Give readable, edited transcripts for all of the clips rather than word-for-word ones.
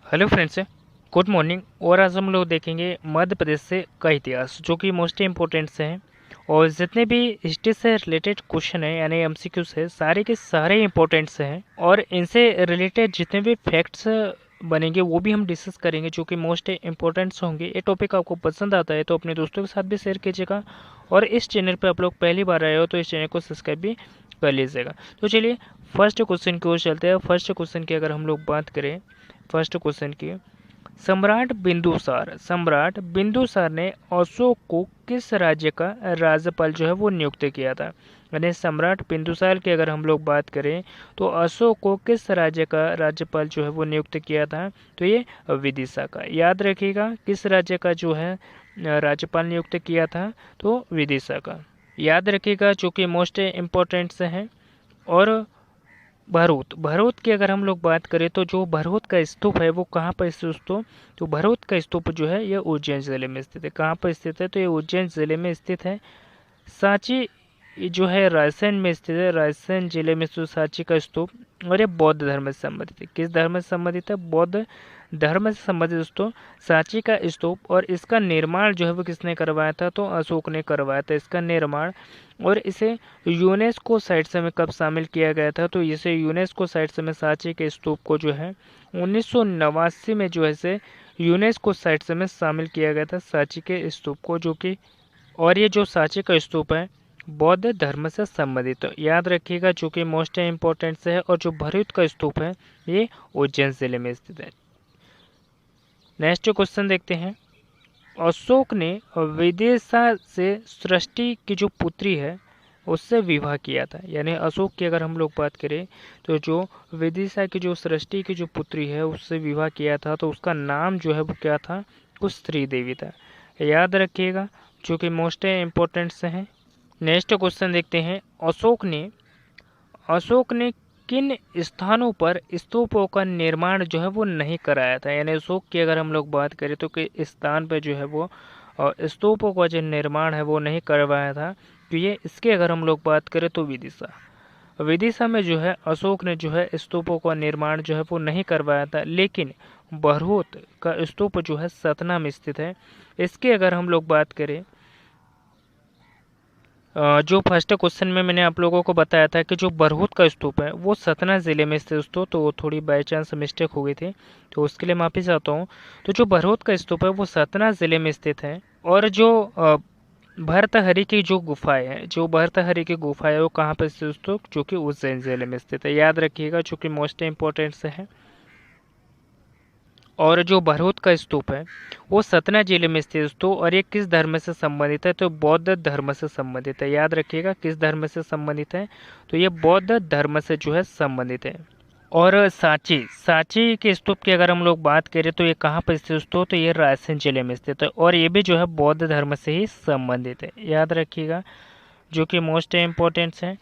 Hello friends, good morning. और आज हम लोग देखेंगे मध्य प्रदेश से का इतिहास, जो कि मोस्ट इम्पोर्टेंट से हैं। और जितने भी हिस्ट्री से रिलेटेड क्वेश्चन हैं यानी एमसीक्यू से, सारे के सारे इंपॉर्टेंट से हैं। और इनसे रिलेटेड जितने भी फैक्ट्स बनेंगे वो भी हम डिस्कस करेंगे, जो कि मोस्ट इम्पोर्टेंट्स होंगे। ये टॉपिक आपको पसंद आता है तो अपने दोस्तों के साथ भी शेयर कीजिएगा। और इस चैनल पर आप लोग पहली बार आए हो तो इस चैनल को सब्सक्राइब भी कर लीजिएगा। तो चलिए फर्स्ट क्वेश्चन की ओर चलते हैं। फर्स्ट क्वेश्चन की अगर हम लोग बात करें, फर्स्ट क्वेश्चन की, सम्राट बिंदुसार ने अशोक को किस राज्य का राज्यपाल जो है वो नियुक्त किया था। यानी सम्राट बिंदुसार की अगर हम लोग बात करें तो अशोक को किस राज्य का राज्यपाल जो है वो नियुक्त किया था, तो ये विदिशा का। याद रखिएगा किस राज्य का जो है राज्यपाल नियुक्त किया था, तो विदिशा का। याद रखिएगा, चूँकि मोस्ट इम्पोर्टेंट से हैं। और भरूच की अगर हम लोग बात करें तो जो भरूच का स्तूप है वो कहाँ पर स्थित, तो भरूच का स्तूप जो है ये उज्जैन जिले में स्थित है। कहाँ पर स्थित है, तो ये उज्जैन जिले में स्थित है। सांची जो है रायसेन में स्थित है, रायसेन जिले में जो सांची का स्तूप। और ये बौद्ध धर्म से संबंधित है। किस धर्म से संबंधित है, बौद्ध धर्म से संबंधित दोस्तों सांची का स्तूप। और इसका निर्माण जो है वो किसने करवाया था, तो अशोक ने करवाया था इसका निर्माण। और इसे यूनेस्को साइट में कब शामिल किया गया था, तो इसे यूनेस्को साइट में सांची के स्तूप को जो है 1989 में जो है इसे यूनेस्को साइट में शामिल किया गया था, सांची के स्तूप को, जो कि। और ये जो सांची का स्तूप है बौद्ध धर्म से संबंधित, तो याद रखिएगा, जो कि मोस्ट इम्पोर्टेंट से है। और जो भरूच का स्तूप है ये उज्जैन जिले में स्थित है। नेक्स्ट क्वेश्चन देखते हैं। अशोक ने विदिशा से सृष्टि की जो पुत्री है उससे विवाह किया था। यानी अशोक की अगर हम लोग बात करें तो जो विदिशा की जो सृष्टि की जो पुत्री है उससे विवाह किया था, तो उसका नाम जो है वो क्या था, कुछ श्री देवी था। याद रखिएगा, जो कि मोस्ट इम्पोर्टेंट से हैं। नेक्स्ट क्वेश्चन देखते हैं। अशोक ने किन स्थानों पर स्तूपों का निर्माण जो है वो नहीं कराया था। यानी अशोक की अगर हम लोग बात करें तो कि स्थान पर जो है वो स्तूपों का जो निर्माण है वो नहीं करवाया था। तो ये इसके अगर हम लोग बात करें तो विदिशा में जो है अशोक ने जो है स्तूपों का निर्माण जो है वो नहीं करवाया था। लेकिन भरूच का स्तूप जो है सतना में स्थित है। इसके अगर हम लोग बात करें, जो फर्स्ट क्वेश्चन में मैंने आप लोगों को बताया था कि जो भरूच का स्तूप है वो सतना ज़िले में स्थित दोस्तों, तो वो थोड़ी बाई चांस मिस्टेक हो गई थी, तो उसके लिए माफ़ी चाहता हूँ। तो जो भरूच का स्तूप है वो सतना ज़िले में स्थित है। और जो भर्तहरि की जो गुफाएं हैं, जो भर्तहरि की गुफा है वो कहाँ पर स्थित दोस्तों, जो कि उज्जैन जिले में स्थित है। याद रखिएगा, चूँकि मोस्ट इम्पोर्टेंट से है। और जो भरूच का स्तूप है वो सतना जिले में स्थित दोस्तों। और ये किस धर्म से संबंधित है, तो बौद्ध धर्म से संबंधित है। याद रखिएगा किस धर्म से संबंधित है, तो ये बौद्ध धर्म से जो है संबंधित है। और सांची सांची के स्तूप की अगर हम लोग बात करें तो ये कहाँ पर स्थित दोस्तों, तो ये रायसेन जिले में स्थित है। और ये भी जो है बौद्ध धर्म से ही संबंधित है। याद रखिएगा, जो कि मोस्ट इम्पोर्टेंट है।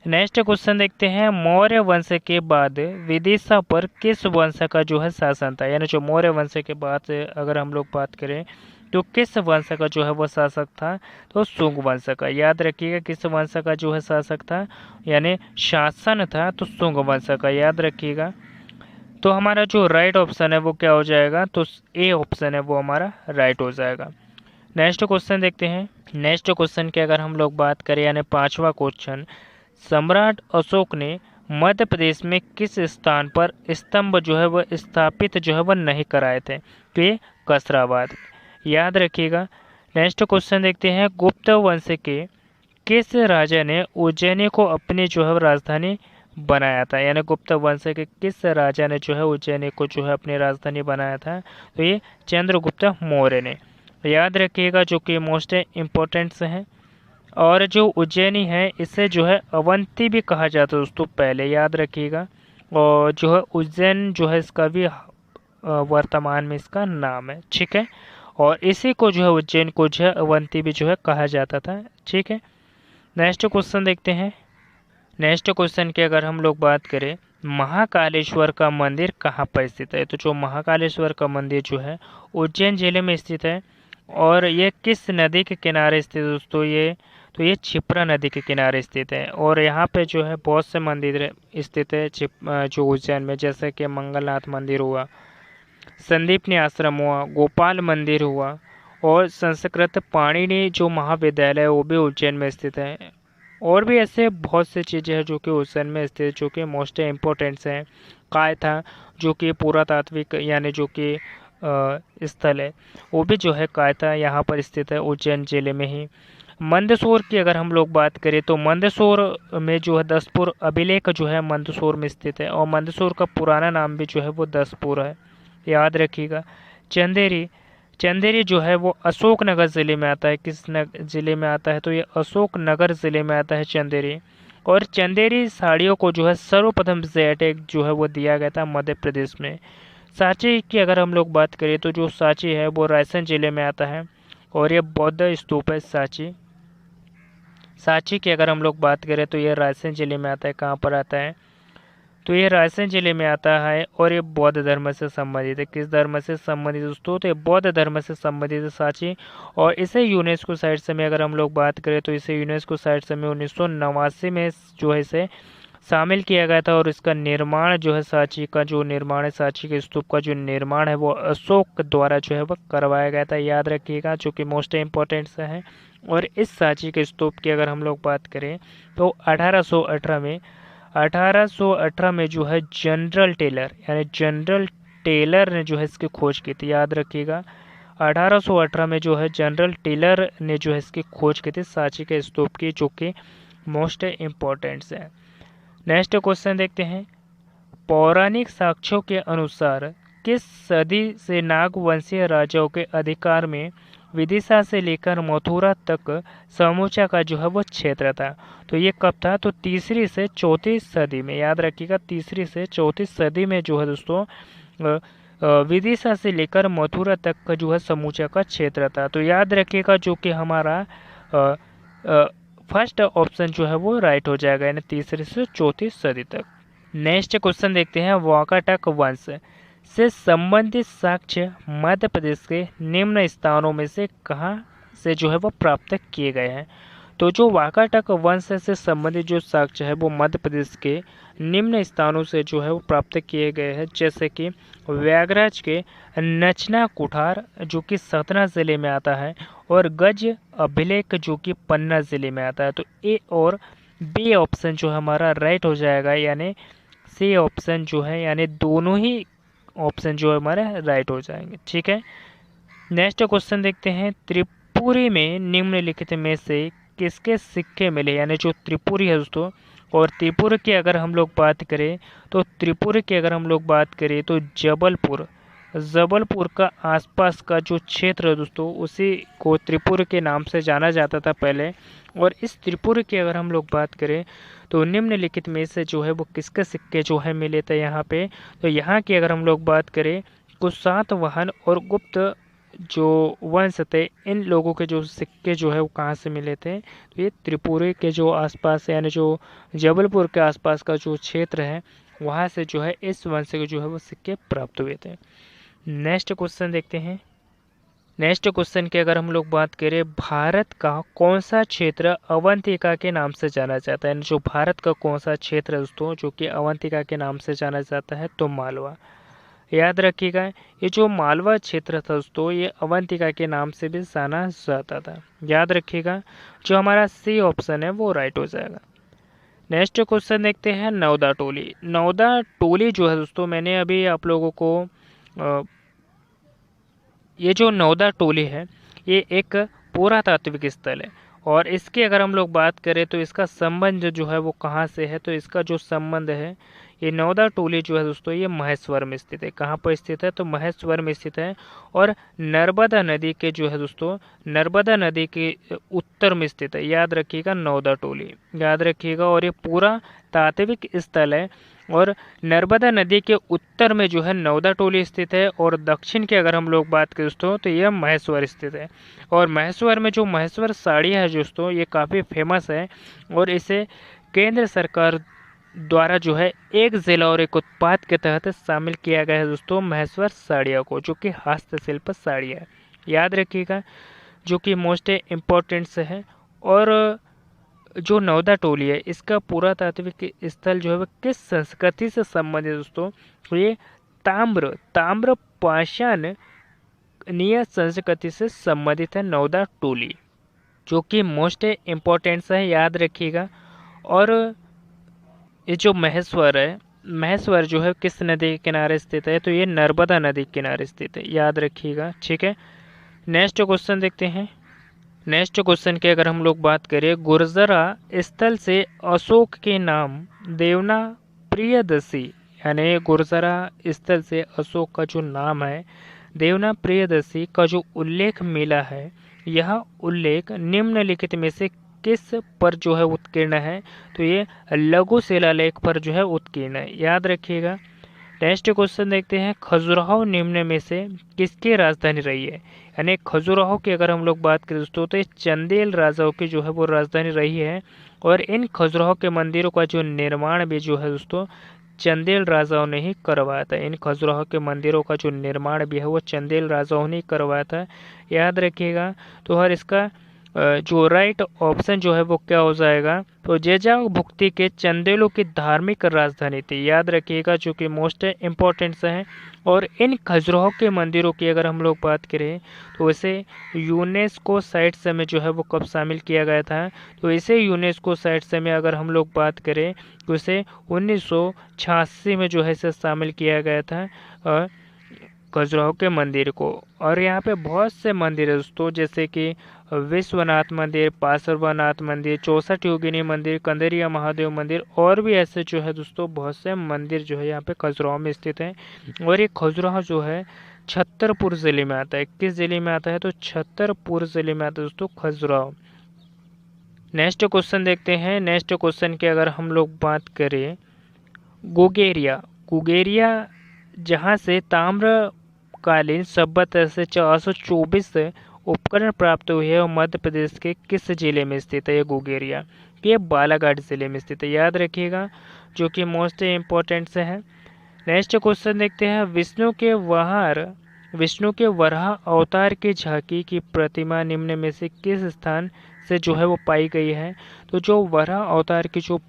नेक्स्ट क्वेश्चन देखते हैं। मौर्य वंश के बाद विदिशा पर किस वंश का जो है शासन था। यानी जो मौर्य वंश के बाद अगर हम लोग बात करें तो किस वंश का जो है वो शासक था, तो शुंग वंश का। याद रखिएगा किस वंश का जो है शासक था, यानी शासन था, तो शुंग वंश का। याद रखिएगा। तो हमारा जो राइट ऑप्शन है वो क्या हो जाएगा, तो ए ऑप्शन है वो हमारा राइट हो जाएगा। नेक्स्ट क्वेश्चन देखते हैं। नेक्स्ट क्वेश्चन की अगर हम लोग बात करें, यानी पांचवा क्वेश्चन, सम्राट अशोक ने मध्य प्रदेश में किस स्थान पर स्तंभ जो है वह स्थापित जो है वह नहीं कराए थे, तो ये कसराबाद। याद रखिएगा। नेक्स्ट क्वेश्चन देखते हैं। गुप्त वंश के किस राजा ने उज्जैनी को अपनी जो है राजधानी बनाया था। यानी गुप्त वंश के किस राजा ने जो है उज्जैनी को जो है अपनी राजधानी बनाया था, तो ये चंद्रगुप्त मौर्य ने। याद रखिएगा, जो कि मोस्ट इम्पोर्टेंट है। और जो उज्जैनी है इसे जो है अवंती भी कहा जाता है दोस्तों, पहले याद रखिएगा। और जो है उज्जैन जो है इसका भी वर्तमान में इसका नाम है, ठीक है। और इसी को जो है उज्जैन को जो है अवंती भी जो है कहा जाता था, ठीक है। नेक्स्ट क्वेश्चन देखते हैं। नेक्स्ट क्वेश्चन की अगर हम लोग बात करें, महाकालेश्वर का मंदिर कहाँ पर स्थित है, तो जो महाकालेश्वर का मंदिर जो है उज्जैन जिले में स्थित है। और ये किस नदी के किनारे स्थित है दोस्तों, ये क्षिप्रा नदी के किनारे स्थित है। और यहाँ पे जो है बहुत से मंदिर स्थित है जो उज्जैन में, जैसे कि मंगलनाथ मंदिर हुआ, संदीपनी आश्रम हुआ, गोपाल मंदिर हुआ, और संस्कृत पाणिनि जो महाविद्यालय है वो भी उज्जैन में स्थित है। और भी ऐसे बहुत सी चीज़ें हैं जो कि उज्जैन में स्थित है, जो कि मोस्ट इम्पोर्टेंट्स हैं। कायथा जो कि पुरातात्विक यानी जो कि स्थल है, वो भी जो है कायथा यहाँ पर स्थित है उज्जैन जिले में ही। मंदसौर की अगर हम लोग बात करें तो मंदसौर में जो है दसपुर अभिलेख जो है मंदसौर में स्थित है, और मंदसौर का पुराना नाम भी जो है वो दसपुर है, याद रखिएगा। चंदेरी, चंदेरी जो है वो अशोकनगर ज़िले में आता है। किस ज़िले में आता है? तो ये अशोकनगर ज़िले में आता है चंदेरी। और चंदेरी साड़ियों को जो है सर्वप्रथम ज़ेड टैग जो है वो दिया गया था मध्य प्रदेश में। सांची की अगर हम लोग बात करें तो जो सांची है वो रायसेन जिले में आता है, और ये बौद्ध स्तूप है सांची। सांची की अगर हम लोग बात करें तो ये रायसेन जिले में आता है। कहाँ पर आता है? तो ये रायसेन जिले में आता है, और ये बौद्ध धर्म से संबंधित है। किस धर्म से संबंधित दोस्तों? तो ये बौद्ध धर्म से संबंधित है सांची। और इसे यूनेस्को साइट से में अगर हम लोग बात करें तो इसे यूनेस्को साइट से में 1989 में जो है इसे शामिल किया गया था। और इसका निर्माण जो है सांची का जो निर्माण है, सांची के स्तूप का जो निर्माण है वो अशोक द्वारा जो है वो करवाया गया था, याद रखिएगा, जो कि मोस्ट इम्पोर्टेंट है। और इस सांची के स्तूप की अगर हम लोग बात करें तो 1818 में जो है जनरल टेलर यानी जनरल टेलर ने जो है इसकी खोज की थी, याद रखिएगा। 1818 में जो है जनरल टेलर ने जो है इसकी खोज की थी सांची के स्तूप की, जो कि मोस्ट इम्पोर्टेंट्स है। नेक्स्ट क्वेश्चन देखते हैं। पौराणिक साक्ष्यों के अनुसार किस सदी से नागवंशीय राजाओं के अधिकार में विदिशा से लेकर मथुरा तक समूचा का जो है वो क्षेत्र था? तो ये कब था? तो तीसरी से चौथी सदी में, याद रखिएगा, तीसरी से चौथी सदी में जो है दोस्तों विदिशा से लेकर मथुरा तक का जो है समूचा का क्षेत्र था। तो याद रखिएगा जो कि हमारा फर्स्ट ऑप्शन जो है वो राइट हो जाएगा, यानी तीसरी से चौथी सदी तक। नेक्स्ट क्वेश्चन देखते हैं। वाकाटक वंश से संबंधित साक्ष्य मध्य प्रदेश के निम्न स्थानों में से कहाँ से जो है वो प्राप्त किए गए हैं? तो जो वाकाटक वंश से संबंधित जो साक्ष्य है वो मध्य प्रदेश के निम्न स्थानों से जो है वो प्राप्त किए गए हैं, जैसे कि व्यागराज के नचना कुठार जो कि सतना जिले में आता है, और गज अभिलेख जो कि पन्ना जिले में आता है। तो ए और बी ऑप्शन जो हमारा राइट हो जाएगा, यानी सी ऑप्शन जो है, यानी दोनों ही ऑप्शन जो है हमारे राइट हो जाएंगे। ठीक है, नेक्स्ट क्वेश्चन देखते हैं। त्रिपुरी में निम्नलिखित में से किसके सिक्के मिले? यानी जो त्रिपुरी है दोस्तों, और त्रिपुरा की अगर हम लोग बात करें तो त्रिपुरा की अगर हम लोग बात करें तो जबलपुर का आसपास का जो क्षेत्र है दोस्तों, उसी को त्रिपुरा के नाम से जाना जाता था पहले। और इस त्रिपुरा की अगर हम लोग बात करें तो निम्नलिखित में से जो है वो किसके सिक्के जो है मिले थे यहाँ पे? तो यहाँ की अगर हम लोग बात करें तो सातवाहन और गुप्त जो वंश थे, इन लोगों के जो सिक्के जो है वो कहाँ से मिले थे? तो ये त्रिपुरा के जो आसपास यानी जो जबलपुर के आसपास का जो क्षेत्र है वहाँ से जो है इस वंश के जो है वो सिक्के प्राप्त हुए थे। नेक्स्ट क्वेश्चन देखते हैं। नेक्स्ट क्वेश्चन की अगर हम लोग बात करें, भारत का कौन सा क्षेत्र अवंतिका के नाम से जाना जाता है? जो भारत का कौन सा क्षेत्र है दोस्तों जो कि अवंतिका के नाम से जाना जाता है? तो मालवा, याद रखिएगा। ये जो मालवा क्षेत्र था दोस्तों, ये अवंतिका के नाम से भी जाना जाता था, याद रखिएगा। जो हमारा सी ऑप्शन है वो राइट हो जाएगा। नेक्स्ट क्वेश्चन देखते हैं। नौदा टोली, नौदा टोली जो है दोस्तों, मैंने अभी आप लोगों को ये जो नौदा टोली है ये एक पुरातात्विक स्थल है, और इसकी अगर हम लोग बात करें तो इसका संबंध जो है वो कहाँ से है? तो इसका जो संबंध है, ये नौदा टोली जो है दोस्तों ये महेश्वर में स्थित है। कहाँ पर स्थित है? तो महेश्वर में स्थित है, और नर्मदा नदी के जो है दोस्तों, नर्मदा नदी के उत्तर में स्थित है, याद रखिएगा, नौदा टोली, याद रखिएगा। और ये पूरा तात्विक स्थल है, और नर्मदा नदी के उत्तर में जो है नौदा टोली स्थित है, और दक्षिण की अगर हम लोग बात करें दोस्तों तो यह महेश्वर स्थित है। और महेश्वर में जो महेश्वर साड़ियाँ है दोस्तों ये काफ़ी फेमस है, और इसे केंद्र सरकार द्वारा जो है एक जिला और एक उत्पाद के तहत शामिल किया गया है दोस्तों महेश्वर साड़ियों को, जो कि हस्तशिल्प साड़ियाँ है, याद रखिएगा, जो कि मोस्ट इम्पोर्टेंट है। और जो नौदा टोली है इसका पुरातात्विक स्थल जो है वह किस संस्कृति से संबंधित दोस्तों? तो ये ताम्र ताम्र पाषाणीय संस्कृति से संबंधित है नौदा टोली, जो कि मोस्ट इम्पोर्टेंट है, याद रखिएगा। और ये जो महेश्वर है, महेश्वर जो है किस नदी के किनारे स्थित है, तो ये नर्मदा नदी के किनारे स्थित है, याद रखिएगा। ठीक है, नेक्स्ट क्वेश्चन देखते हैं। नेक्स्ट क्वेश्चन की अगर हम लोग बात करें, गुर्जरा स्थल से अशोक के नाम देवना प्रियदर्शी, यानी गुर्जरा स्थल से अशोक का जो नाम है देवना प्रियदर्शी का जो उल्लेख मिला है, यह उल्लेख निम्नलिखित में से किस पर जो है उत्कीर्ण है, तो ये लघु शिलालेख पर जो है उत्कीर्ण है, याद रखिएगा। नेक्स्ट क्वेश्चन देखते हैं, खजुराहो निम्न में से किसकी राजधानी रही है, यानी खजुराहो की अगर हम लोग बात करें दोस्तों, तो ये चंदेल राजाओं की जो है वो राजधानी रही है। और इन खजुराहो के मंदिरों का जो निर्माण भी जो है दोस्तों चंदेल राजाओं ने ही करवाया था। इन खजुराहो के मंदिरों का जो निर्माण भी है वो चंदेल राजाओं ने करवाया था, याद रखिएगा। तो हर इसका जो राइट ऑप्शन जो है वो क्या हो जाएगा, तो जेजांग भुक्ति के चंदेलों की धार्मिक राजधानी थी, याद रखिएगा, जो कि मोस्ट इम्पोर्टेंट है। और इन खजुराहो के मंदिरों की अगर हम लोग बात करें, तो इसे यूनेस्को साइट्स में जो है वो कब शामिल किया गया था, तो इसे यूनेस्को साइट्स में अगर हम लोग बात करें तो इसे 1986 में जो है इसे शामिल किया गया था खजुराहो के मंदिर को। और यहाँ पे बहुत से मंदिर है दोस्तों, जैसे कि विश्वनाथ मंदिर, पार्श्वनाथ मंदिर, 64 योगिनी मंदिर, कंदरिया महादेव मंदिर, और भी ऐसे जो है दोस्तों बहुत से मंदिर जो है यहाँ पे खजुराहो में स्थित हैं। और ये खजुराहो जो है छतरपुर जिले में आता है। किस जिले में आता है, तो छतरपुर जिले में आता है दोस्तों खजुराहो। नेक्स्ट क्वेश्चन देखते हैं। नेक्स्ट क्वेश्चन की अगर हम लोग बात करें, गुगेरिया, गुगेरिया जहाँ से ताम्रकालीन सभ्यता से 424 उपकरण प्राप्त हुए हैं, और मध्य प्रदेश के किस जिले में स्थित है ये गुगेरिया, ये बालाघाट जिले में स्थित है, याद रखिएगा, जो कि मोस्ट इम्पोर्टेंट से है। नेक्स्ट क्वेश्चन देखते हैं, विष्णु के वराह अवतार की झांकी की प्रतिमा निम्न में से किस स्थान से जो है वो पाई गई है, तो जो वराह अवतार की जो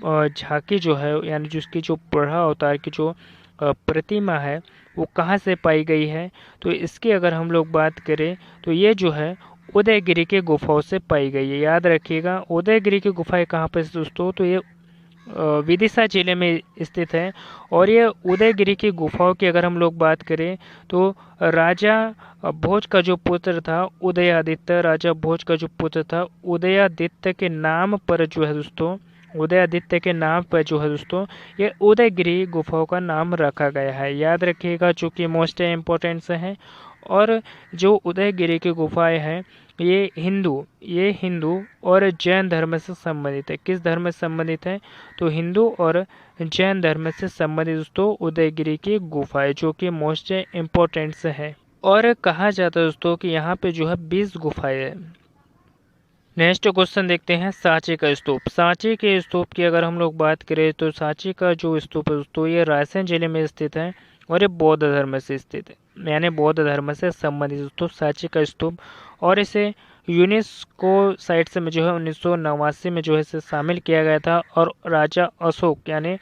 झांकी जो है, यानी जिसकी जो वराह अवतार की जो प्रतिमा है वो कहाँ से पाई गई है, तो इसकी अगर हम लोग बात करें तो ये जो है उदयगिरी के गुफाओं से पाई गई है, याद रखिएगा। उदयगिरी की गुफाएं कहाँ पे दोस्तों, तो ये विदिशा जिले में स्थित है। और ये उदयगिरी की गुफाओं की अगर हम लोग बात करें तो राजा भोज का जो पुत्र था उदयादित्य, राजा भोज का जो पुत्र था उदयादित्य के नाम पर जो है दोस्तों, उदयादित्य के नाम पर जो है दोस्तों ये उदयगिरी गुफाओं का नाम रखा गया है, याद रखिएगा, जो कि मोस्ट इम्पोर्टेंट से हैं। और जो उदयगिरी की गुफाएं हैं ये हिंदू और जैन धर्म से संबंधित है। किस धर्म से संबंधित है, तो हिंदू और जैन धर्म से संबंधित दोस्तों उदयगिरी की गुफाएं, जो कि मोस्ट इम्पोर्टेंट से है। और कहा जाता है दोस्तों कि यहाँ पे जो है 20 गुफाएं हैं। नेक्स्ट क्वेश्चन देखते हैं, सांची का स्तूप। सांची के स्तूप की अगर हम लोग बात करें तो सांची का जो स्तूप है दोस्तों ये रायसेन जिले में स्थित है, और ये बौद्ध धर्म से स्थित है, यानी बौद्ध धर्म से संबंधित दोस्तों सांची का स्तूप। और इसे यूनेस्को साइट्स में जो है 1989 में जो है इसे शामिल किया गया था। और राजा अशोक यानी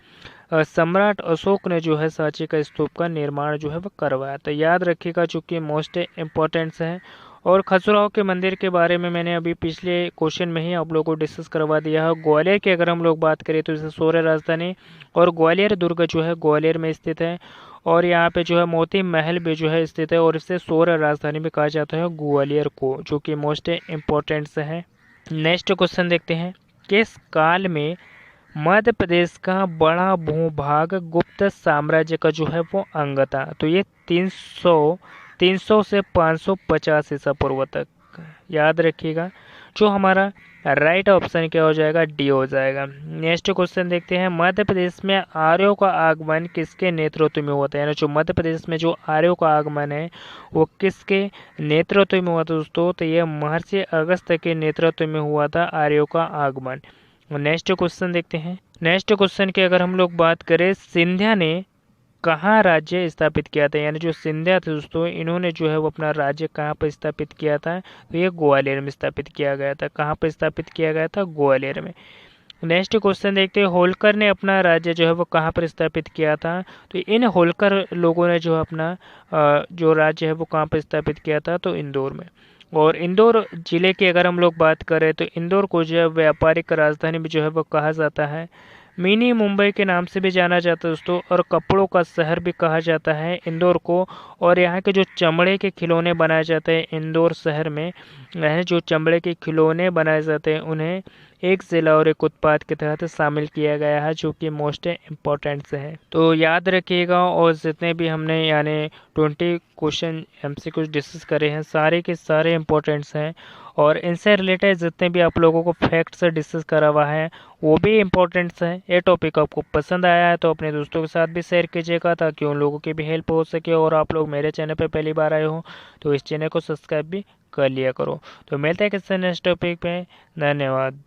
सम्राट अशोक ने जो है सांची का स्तूप का निर्माण जो है वो करवाया था, याद रखिएगा, चूँकि मोस्ट इम्पोर्टेंट है। और खजुराहो के मंदिर के बारे में मैंने अभी पिछले क्वेश्चन में ही आप लोगों को डिस्कस करवा दिया है। ग्वालियर की अगर हम लोग बात करें तो इसे शौर्य राजधानी और ग्वालियर दुर्ग जो है ग्वालियर में स्थित है। और यहाँ पे जो है मोती महल भी जो है स्थित है, और इसे शौर्य राजधानी भी कहा जाता है ग्वालियर को, जो कि मोस्ट इम्पोर्टेंट है। नेक्स्ट क्वेश्चन देखते हैं, किस काल में मध्य प्रदेश का बड़ा भूभाग गुप्त साम्राज्य का जो है वो अंग था, तो ये 300 से 550 ईसा पूर्व तक, याद रखिएगा। जो हमारा राइट ऑप्शन क्या हो जाएगा, डी हो जाएगा। नेक्स्ट क्वेश्चन देखते हैं, मध्य प्रदेश में आर्यों का आगमन किसके नेतृत्व में हुआ था, यानी जो मध्य प्रदेश में जो आर्यों का आगमन है वो किसके नेतृत्व में हुआ था दोस्तों, तो ये महर्षि अगस्त्य के नेतृत्व में हुआ था आर्यों का आगमन। नेक्स्ट क्वेश्चन देखते हैं। नेक्स्ट क्वेश्चन की अगर हम लोग बात करें, सिंधिया ने कहाँ राज्य स्थापित किया था, यानी जो सिंधिया थे दोस्तों इन्होंने जो है वो अपना राज्य कहाँ पर स्थापित किया था, तो ये ग्वालियर में स्थापित किया गया था। कहाँ पर स्थापित किया गया था, ग्वालियर में। नेक्स्ट क्वेश्चन देखते हैं, होलकर ने अपना राज्य जो है वो कहाँ पर स्थापित किया था। तो इन होलकर लोगों ने जो अपना जो राज्य है वो कहाँ पर स्थापित किया था, तो इंदौर में। और इंदौर जिले की अगर हम लोग बात करें तो इंदौर को जो है व्यापारिक राजधानी भी जो है वो कहा जाता है। मिनी मुंबई के नाम से भी जाना जाता है दोस्तों, और कपड़ों का शहर भी कहा जाता है इंदौर को। और यहाँ के जो चमड़े के खिलौने बनाए जाते हैं इंदौर शहर में, यह जो चमड़े के खिलौने बनाए जाते हैं उन्हें एक जिला और एक उत्पाद के तहत शामिल किया गया है, जो कि मोस्ट इम्पोर्टेंट से है। तो याद रखिएगा, और जितने भी हमने यानी 20 क्वेश्चन एमसीक्यू डिस्कस करे हैं सारे के सारे इम्पोर्टेंट्स हैं, और इनसे रिलेटेड जितने भी आप लोगों को फैक्ट्स डिस्कस करा हुआ है वो भी इम्पोर्टेंट्स हैं। ये टॉपिक आपको पसंद आया है तो अपने दोस्तों के साथ भी शेयर कीजिएगा, ताकि उन लोगों की भी हेल्प हो सके। और आप लोग मेरे चैनल पर पहली बार आए हो तो इस चैनल को सब्सक्राइब भी कर लिया करो। तो मिलते हैं किसी नेक्स्ट टॉपिक पे। धन्यवाद।